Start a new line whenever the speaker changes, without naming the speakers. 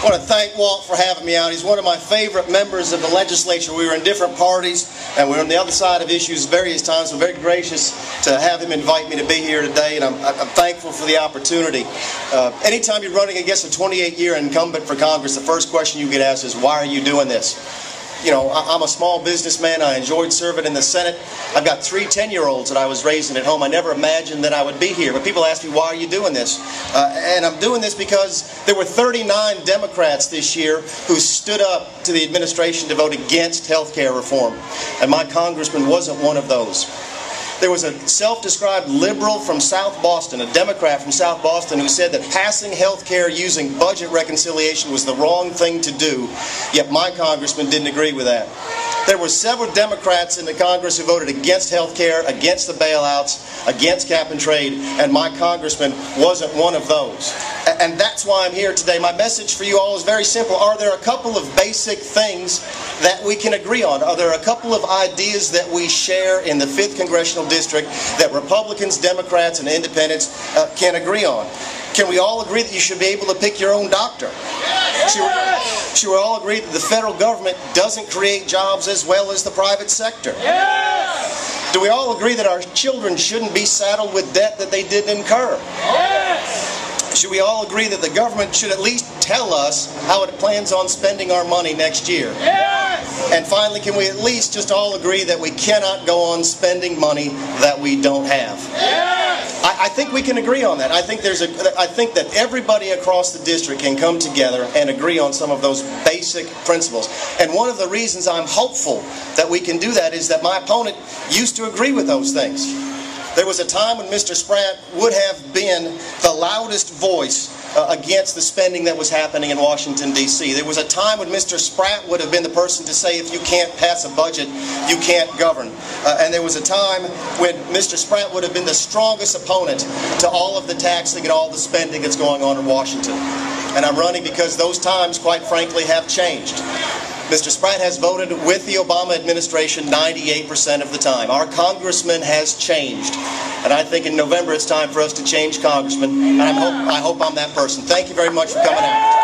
I want to thank Walt for having me out. He's one of my favorite members of the legislature. We were in different parties, and we were on the other side of issues various times, so very gracious to have him invite me to be here today, and I'm thankful for the opportunity. Anytime you're running against a 28-year incumbent for Congress, the first question you get asked is, why are you doing this? You know, I'm a small businessman. I enjoyed serving in the Senate. I've got 3 10-year-olds that I was raising at home. I never imagined that I would be here. But people ask me, why are you doing this? And I'm doing this because there were 39 Democrats this year who stood up to the administration to vote against health care reform. And my congressman wasn't one of those. There was a self-described liberal from South Boston, a Democrat from South Boston, who said that passing health care using budget reconciliation was the wrong thing to do, yet my congressman didn't agree with that. There were several Democrats in the Congress who voted against health care, against the bailouts, against cap and trade, and my congressman wasn't one of those. And that's why I'm here today. My message for you all is very simple. Are there a couple of basic things that we can agree on? Are there a couple of ideas that we share in the 5th Congressional District that Republicans, Democrats, and Independents can agree on? Can we all agree that you should be able to pick your own doctor? Should we all agree that the federal government doesn't create jobs as well as the private sector?
Yes!
Do we all agree that our children shouldn't be saddled with debt that they didn't incur?
Yes!
Should we all agree that the government should at least tell us how it plans on spending our money next year?
Yes!
And finally, can we at least just all agree that we cannot go on spending money that we don't have?
Yes!
I think we can agree on that. I think that everybody across the district can come together and agree on some of those basic principles. And one of the reasons I'm hopeful that we can do that is that my opponent used to agree with those things. There was a time when Mr. Spratt would have been the loudest voice against the spending that was happening in Washington, D.C. There was a time when Mr. Spratt would have been the person to say, if you can't pass a budget, you can't govern. And there was a time when Mr. Spratt would have been the strongest opponent to all of the taxing and all the spending that's going on in Washington. And I'm running because those times, quite frankly, have changed. Mr. Spratt has voted with the Obama administration 98% of the time. Our congressman has changed. And I think in November it's time for us to change congressman. And I hope I'm that person. Thank you very much for coming out.